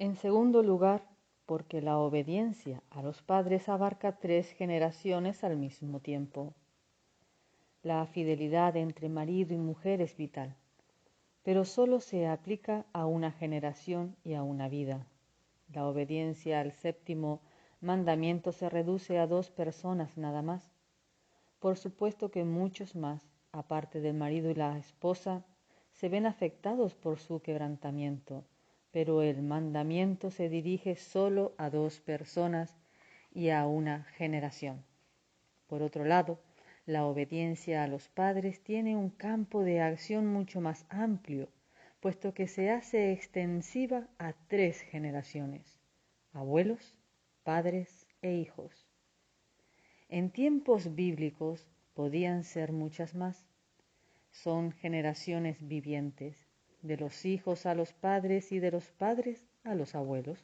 En segundo lugar, porque la obediencia a los padres abarca 3 generaciones al mismo tiempo. La fidelidad entre marido y mujer es vital, pero solo se aplica a una generación y a una vida. La obediencia al séptimo mandamiento se reduce a 2 personas nada más. Por supuesto que muchos más, aparte del marido y la esposa, se ven afectados por su quebrantamiento, pero el mandamiento se dirige solo a 2 personas y a una generación. Por otro lado, la obediencia a los padres tiene un campo de acción mucho más amplio, puesto que se hace extensiva a 3 generaciones: abuelos, padres e hijos. En tiempos bíblicos podían ser muchas más. Son generaciones vivientes, de los hijos a los padres y de los padres a los abuelos.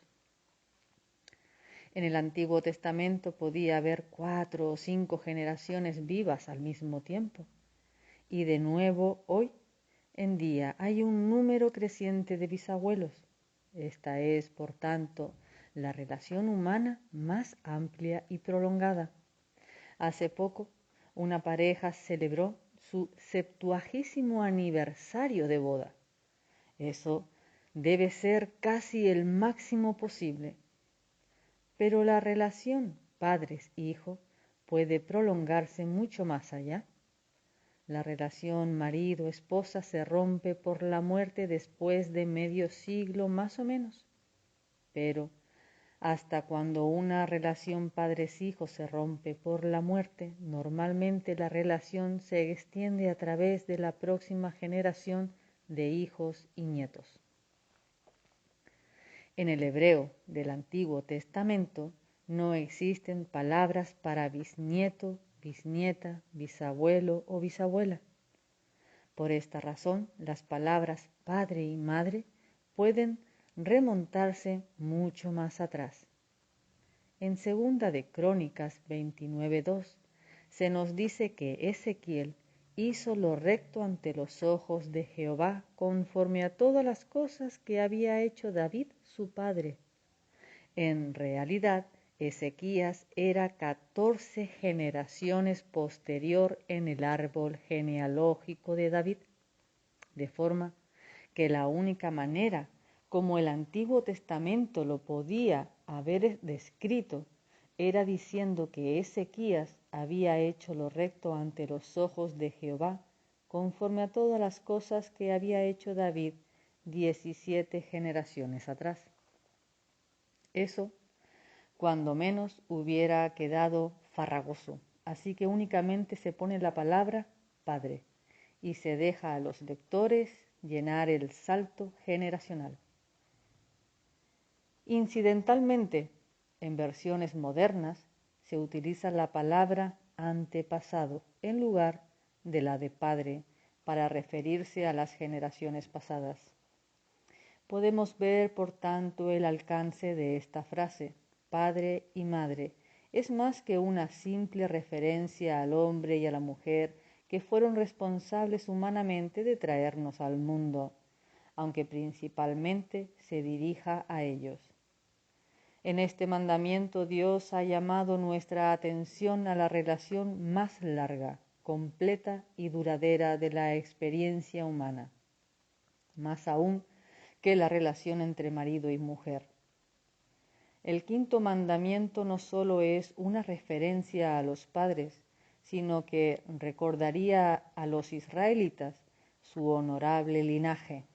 En el Antiguo Testamento podía haber 4 o 5 generaciones vivas al mismo tiempo. Y de nuevo hoy en día hay un número creciente de bisabuelos. Esta es, por tanto, la relación humana más amplia y prolongada. Hace poco, una pareja celebró su 70º aniversario de boda. Eso debe ser casi el máximo posible. Pero la relación padres-hijo puede prolongarse mucho más allá. La relación marido-esposa se rompe por la muerte después de medio siglo más o menos. Pero hasta cuando una relación padres-hijos se rompe por la muerte, normalmente la relación se extiende a través de la próxima generación de hijos y nietos. En el hebreo del Antiguo Testamento no existen palabras para bisnieto, bisnieta, bisabuelo o bisabuela. Por esta razón, las palabras padre y madre pueden remontarse mucho más atrás. En segunda de Crónicas 29:2 se nos dice que Ezequiel hizo lo recto ante los ojos de Jehová conforme a todas las cosas que había hecho David su padre. En realidad, Ezequías era 14 generaciones posterior en el árbol genealógico de David, de forma que la única manera como el Antiguo Testamento lo podía haber descrito era diciendo que Ezequías había hecho lo recto ante los ojos de Jehová, conforme a todas las cosas que había hecho David 17 generaciones atrás. Eso, cuando menos, hubiera quedado farragoso, así que únicamente se pone la palabra padre y se deja a los lectores llenar el salto generacional. Incidentalmente, en versiones modernas se utiliza la palabra antepasado en lugar de la de padre para referirse a las generaciones pasadas. Podemos ver, por tanto, el alcance de esta frase, padre y madre. Es más que una simple referencia al hombre y a la mujer que fueron responsables humanamente de traernos al mundo, aunque principalmente se dirija a ellos. En este mandamiento Dios ha llamado nuestra atención a la relación más larga, completa y duradera de la experiencia humana, más aún que la relación entre marido y mujer. El quinto mandamiento no solo es una referencia a los padres, sino que recordaría a los israelitas su honorable linaje.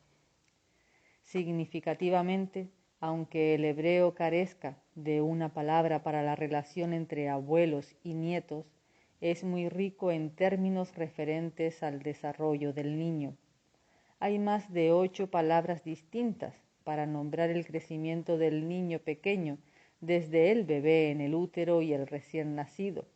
Significativamente, aunque el hebreo carezca de una palabra para la relación entre abuelos y nietos, es muy rico en términos referentes al desarrollo del niño. Hay más de 8 palabras distintas para nombrar el crecimiento del niño pequeño, desde el bebé en el útero y el recién nacido,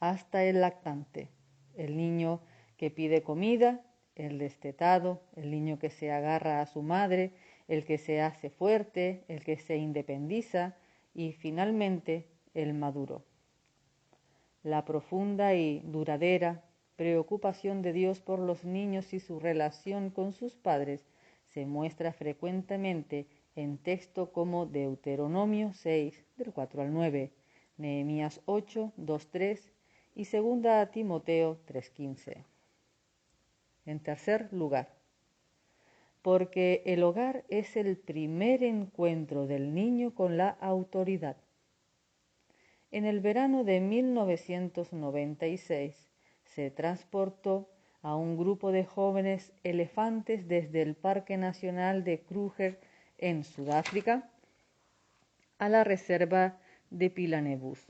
hasta el lactante, el niño que pide comida, el destetado, el niño que se agarra a su madre, el que se hace fuerte, el que se independiza y finalmente el maduro. La profunda y duradera preocupación de Dios por los niños y su relación con sus padres se muestra frecuentemente en texto como Deuteronomio 6, del 4 al 9, Nehemías 8, 2, 3 y 2 Timoteo 3, 15. En tercer lugar, porque el hogar es el primer encuentro del niño con la autoridad. En el verano de 1996 se transportó a un grupo de jóvenes elefantes desde el Parque Nacional de Kruger en Sudáfrica a la reserva de Pilanebus,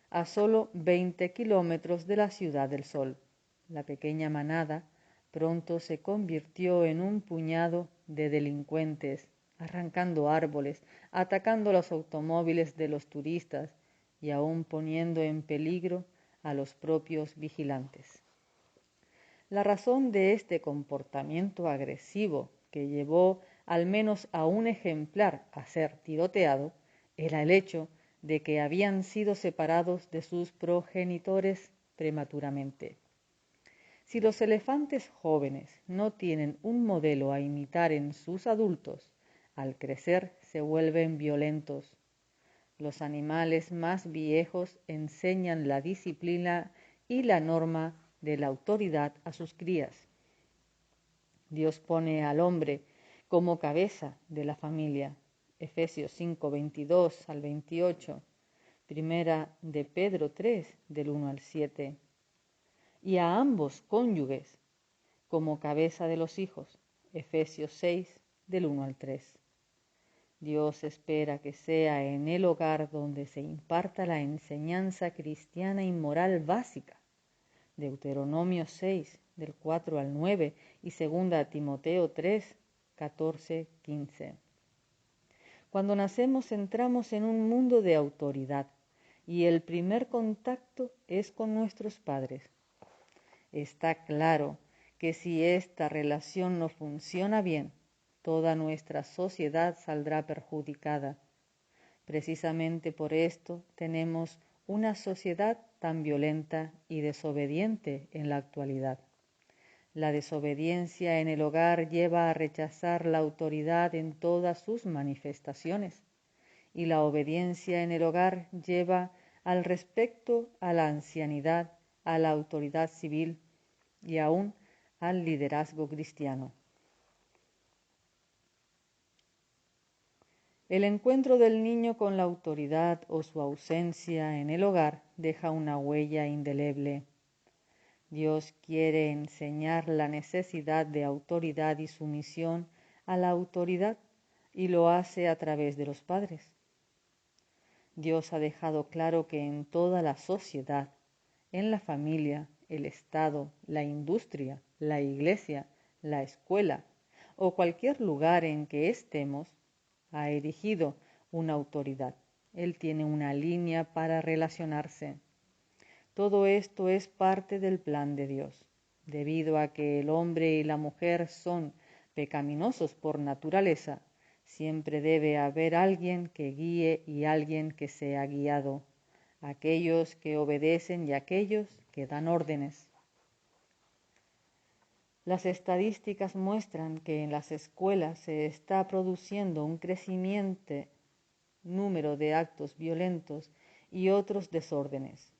a solo 20 kilómetros de la Ciudad del Sol. La pequeña manada pronto se convirtió en un puñado de delincuentes, arrancando árboles, atacando los automóviles de los turistas y aún poniendo en peligro a los propios vigilantes. La razón de este comportamiento agresivo, que llevó al menos a un ejemplar a ser tiroteado, era el hecho de que habían sido separados de sus progenitores prematuramente. Si los elefantes jóvenes no tienen un modelo a imitar en sus adultos, al crecer se vuelven violentos. Los animales más viejos enseñan la disciplina y la norma de la autoridad a sus crías. Dios pone al hombre como cabeza de la familia. Efesios 5, 22 al 28, Primera de Pedro 3, del 1 al 7. Y a ambos cónyuges como cabeza de los hijos. Efesios 6, del 1 al 3. Dios espera que sea en el hogar donde se imparta la enseñanza cristiana y moral básica. Deuteronomio 6, del 4 al 9 y 2 Timoteo 3, 14, 15. Cuando nacemos entramos en un mundo de autoridad y el primer contacto es con nuestros padres. Está claro que si esta relación no funciona bien, toda nuestra sociedad saldrá perjudicada. Precisamente por esto tenemos una sociedad tan violenta y desobediente en la actualidad. La desobediencia en el hogar lleva a rechazar la autoridad en todas sus manifestaciones, y la obediencia en el hogar lleva al respeto a la ancianidad, a la autoridad civil y aún al liderazgo cristiano. El encuentro del niño con la autoridad o su ausencia en el hogar deja una huella indeleble. Dios quiere enseñar la necesidad de autoridad y sumisión a la autoridad y lo hace a través de los padres. Dios ha dejado claro que en toda la sociedad, en la familia, el Estado, la industria, la iglesia, la escuela o cualquier lugar en que estemos, ha erigido una autoridad. Él tiene una línea para relacionarse. Todo esto es parte del plan de Dios. Debido a que el hombre y la mujer son pecaminosos por naturaleza, siempre debe haber alguien que guíe y alguien que sea guiado, aquellos que obedecen y aquellos que dan órdenes. Las estadísticas muestran que en las escuelas se está produciendo un creciente número de actos violentos y otros desórdenes.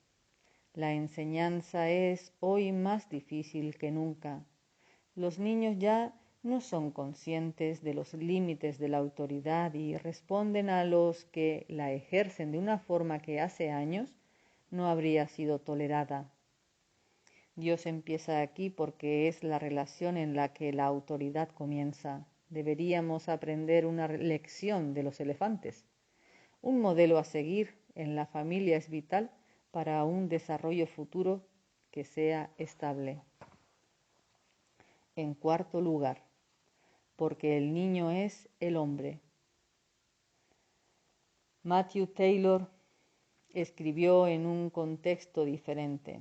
La enseñanza es hoy más difícil que nunca. Los niños ya no son conscientes de los límites de la autoridad y responden a los que la ejercen de una forma que hace años no habría sido tolerada. Dios empieza aquí porque es la relación en la que la autoridad comienza. Deberíamos aprender una lección de los elefantes. Un modelo a seguir en la familia es vital para un desarrollo futuro que sea estable. En cuarto lugar, porque el niño es el hombre. Matthew Taylor escribió en un contexto diferente.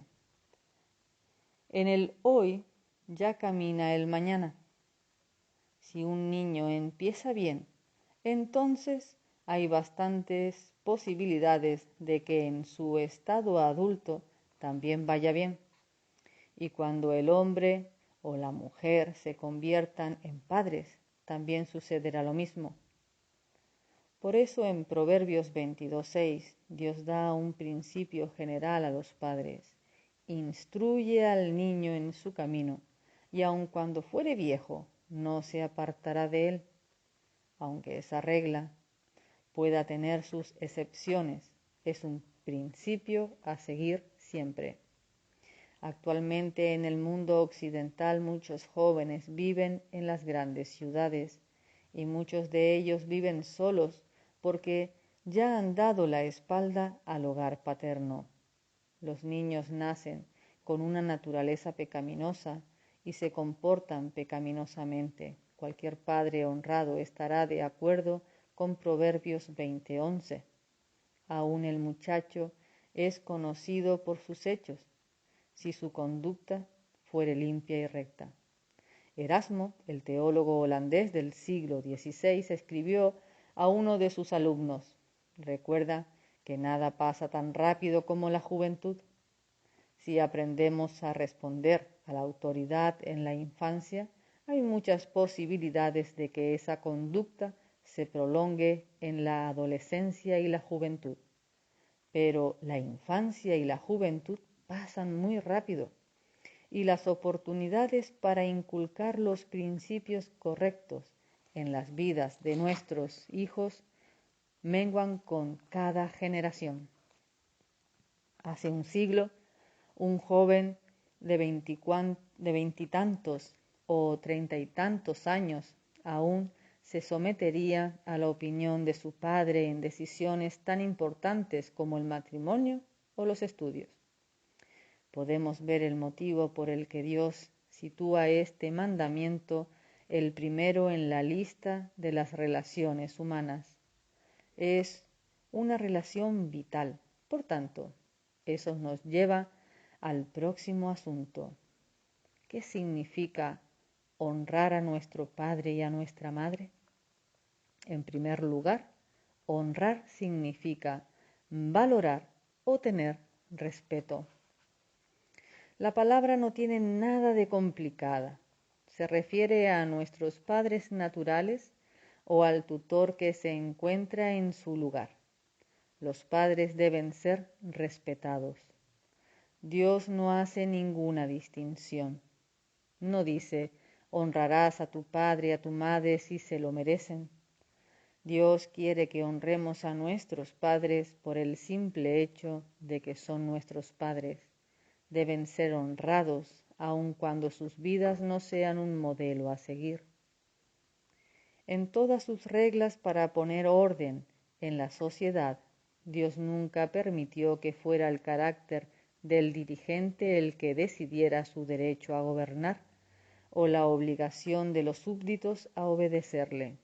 En el hoy ya camina el mañana. Si un niño empieza bien, entonces hay bastantes posibilidades de que en su estado adulto también vaya bien. Y cuando el hombre o la mujer se conviertan en padres, también sucederá lo mismo. Por eso en Proverbios 22:6 Dios da un principio general a los padres. Instruye al niño en su camino, y aun cuando fuere viejo, no se apartará de él. Aunque esa regla pueda tener sus excepciones, es un principio a seguir siempre. Actualmente en el mundo occidental muchos jóvenes viven en las grandes ciudades y muchos de ellos viven solos porque ya han dado la espalda al hogar paterno. Los niños nacen con una naturaleza pecaminosa y se comportan pecaminosamente. Cualquier padre honrado estará de acuerdo con Proverbios 20:11. Aún el muchacho es conocido por sus hechos, si su conducta fuere limpia y recta. Erasmo, el teólogo holandés del siglo XVI, escribió a uno de sus alumnos: recuerda que nada pasa tan rápido como la juventud. Si aprendemos a responder a la autoridad en la infancia, hay muchas posibilidades de que esa conducta se prolongue en la adolescencia y la juventud. Pero la infancia y la juventud pasan muy rápido y las oportunidades para inculcar los principios correctos en las vidas de nuestros hijos menguan con cada generación. Hace un siglo, un joven de veintitantos o treinta y tantos años aún se sometería a la opinión de su padre en decisiones tan importantes como el matrimonio o los estudios. Podemos ver el motivo por el que Dios sitúa este mandamiento el primero en la lista de las relaciones humanas. Es una relación vital. Por tanto, eso nos lleva al próximo asunto. ¿Qué significa honrar a nuestro padre y a nuestra madre? En primer lugar, honrar significa valorar o tener respeto. La palabra no tiene nada de complicada. Se refiere a nuestros padres naturales o al tutor que se encuentra en su lugar. Los padres deben ser respetados. Dios no hace ninguna distinción. No dice, honrarás a tu padre y a tu madre si se lo merecen. Dios quiere que honremos a nuestros padres por el simple hecho de que son nuestros padres. Deben ser honrados aun cuando sus vidas no sean un modelo a seguir. En todas sus reglas para poner orden en la sociedad, Dios nunca permitió que fuera el carácter del dirigente el que decidiera su derecho a gobernar o la obligación de los súbditos a obedecerle.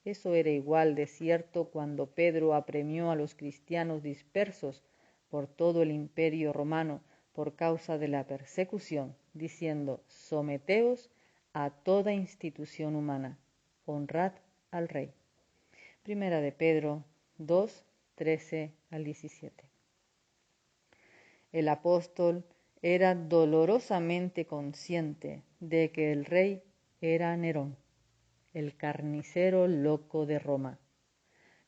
Eso era igual de cierto cuando Pedro apremió a los cristianos dispersos por todo el imperio romano por causa de la persecución, diciendo: someteos a toda institución humana, honrad al rey. Primera de Pedro 2, 13 al 17. El apóstol era dolorosamente consciente de que el rey era Nerón, el carnicero loco de Roma.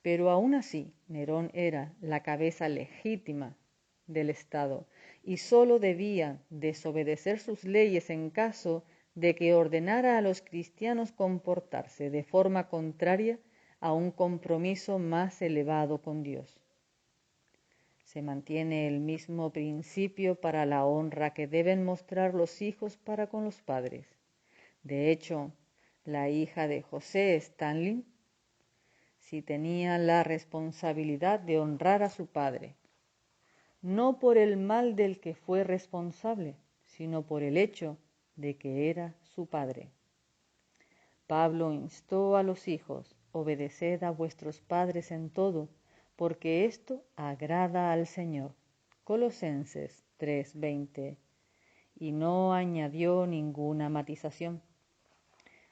Pero aún así, Nerón era la cabeza legítima del Estado y sólo debía desobedecer sus leyes en caso de que ordenara a los cristianos comportarse de forma contraria a un compromiso más elevado con Dios. Se mantiene el mismo principio para la honra que deben mostrar los hijos para con los padres. De hecho, la hija de José, Stanley, sí tenía la responsabilidad de honrar a su padre, no por el mal del que fue responsable, sino por el hecho de que era su padre. Pablo instó a los hijos: obedeced a vuestros padres en todo, porque esto agrada al Señor. Colosenses 3:20. Y no añadió ninguna matización.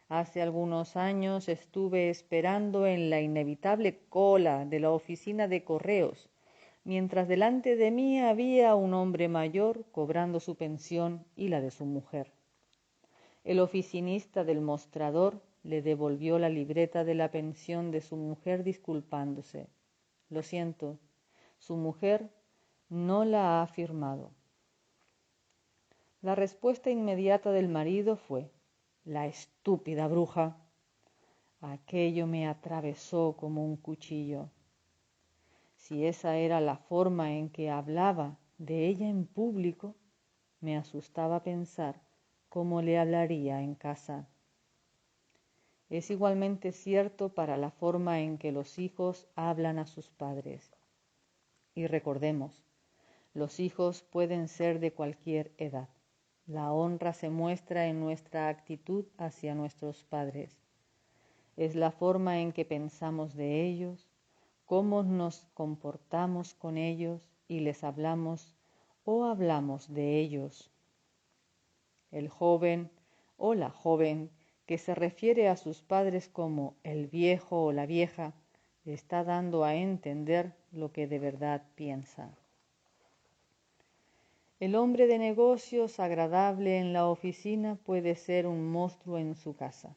Hace algunos años estuve esperando en la inevitable cola de la oficina de correos, mientras delante de mí había un hombre mayor cobrando su pensión y la de su mujer. El oficinista del mostrador le devolvió la libreta de la pensión de su mujer disculpándose. Lo siento, su mujer no la ha firmado. La respuesta inmediata del marido fue: la estúpida bruja. Aquello me atravesó como un cuchillo. Si esa era la forma en que hablaba de ella en público, me asustaba pensar cómo le hablaría en casa. Es igualmente cierto para la forma en que los hijos hablan a sus padres. Y recordemos, los hijos pueden ser de cualquier edad. La honra se muestra en nuestra actitud hacia nuestros padres. Es la forma en que pensamos de ellos, cómo nos comportamos con ellos y les hablamos o hablamos de ellos. El joven o la joven que se refiere a sus padres como el viejo o la vieja está dando a entender lo que de verdad piensa. El hombre de negocios agradable en la oficina puede ser un monstruo en su casa.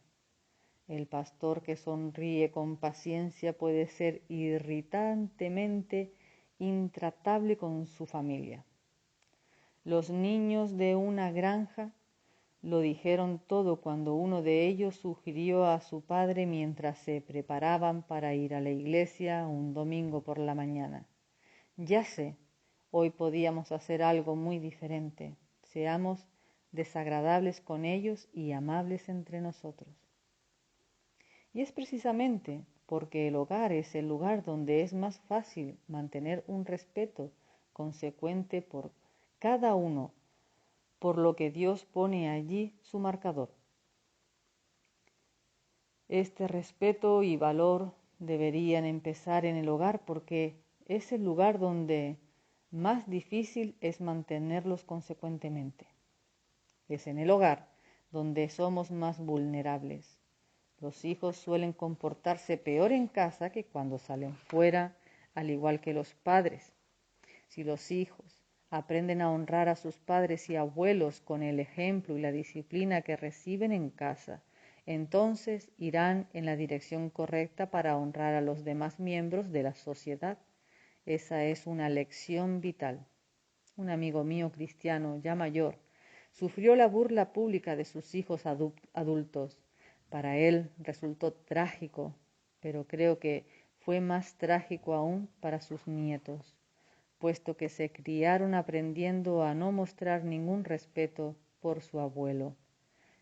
El pastor que sonríe con paciencia puede ser irritantemente intratable con su familia. Los niños de una granja lo dijeron todo cuando uno de ellos sugirió a su padre mientras se preparaban para ir a la iglesia un domingo por la mañana: ya sé, hoy podíamos hacer algo muy diferente. Seamos desagradables con ellos y amables entre nosotros. Y es precisamente porque el hogar es el lugar donde es más fácil mantener un respeto consecuente por cada uno, por lo que Dios pone allí su marcador. Este respeto y valor deberían empezar en el hogar porque es el lugar donde más difícil es mantenerlos consecuentemente. Es en el hogar donde somos más vulnerables. Los hijos suelen comportarse peor en casa que cuando salen fuera, al igual que los padres. Si los hijos aprenden a honrar a sus padres y abuelos con el ejemplo y la disciplina que reciben en casa, entonces irán en la dirección correcta para honrar a los demás miembros de la sociedad. Esa es una lección vital. Un amigo mío cristiano, ya mayor, sufrió la burla pública de sus hijos adultos. Para él resultó trágico, pero creo que fue más trágico aún para sus nietos, puesto que se criaron aprendiendo a no mostrar ningún respeto por su abuelo.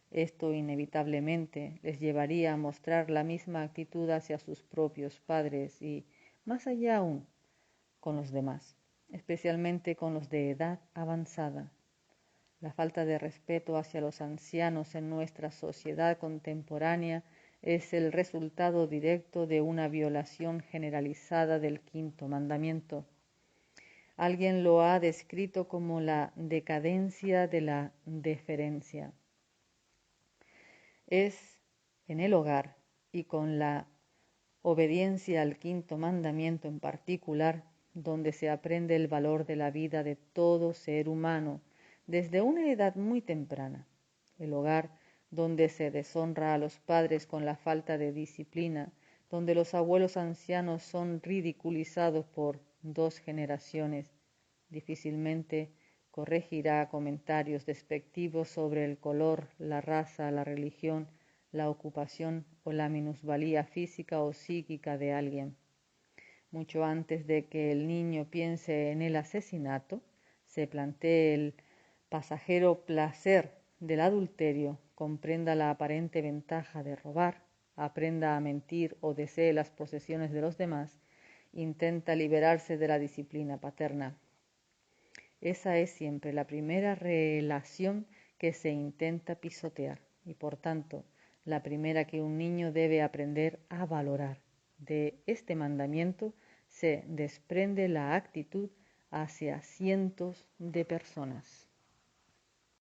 Esto inevitablemente les llevaría a mostrar la misma actitud hacia sus propios padres y, más allá aún, con los demás, especialmente con los de edad avanzada. La falta de respeto hacia los ancianos en nuestra sociedad contemporánea es el resultado directo de una violación generalizada del quinto mandamiento. Alguien lo ha descrito como la decadencia de la deferencia. Es en el hogar y con la obediencia al quinto mandamiento en particular donde se aprende el valor de la vida de todo ser humano desde una edad muy temprana. El hogar donde se deshonra a los padres con la falta de disciplina, donde los abuelos ancianos son ridiculizados por 2 generaciones, difícilmente corregirá comentarios despectivos sobre el color, la raza, la religión, la ocupación o la minusvalía física o psíquica de alguien. Mucho antes de que el niño piense en el asesinato, se plantee el pasajero placer del adulterio, comprenda la aparente ventaja de robar, aprenda a mentir o desee las posesiones de los demás, intenta liberarse de la disciplina paterna. Esa es siempre la primera relación que se intenta pisotear y, por tanto, la primera que un niño debe aprender a valorar. De este mandamiento se desprende la actitud hacia cientos de personas.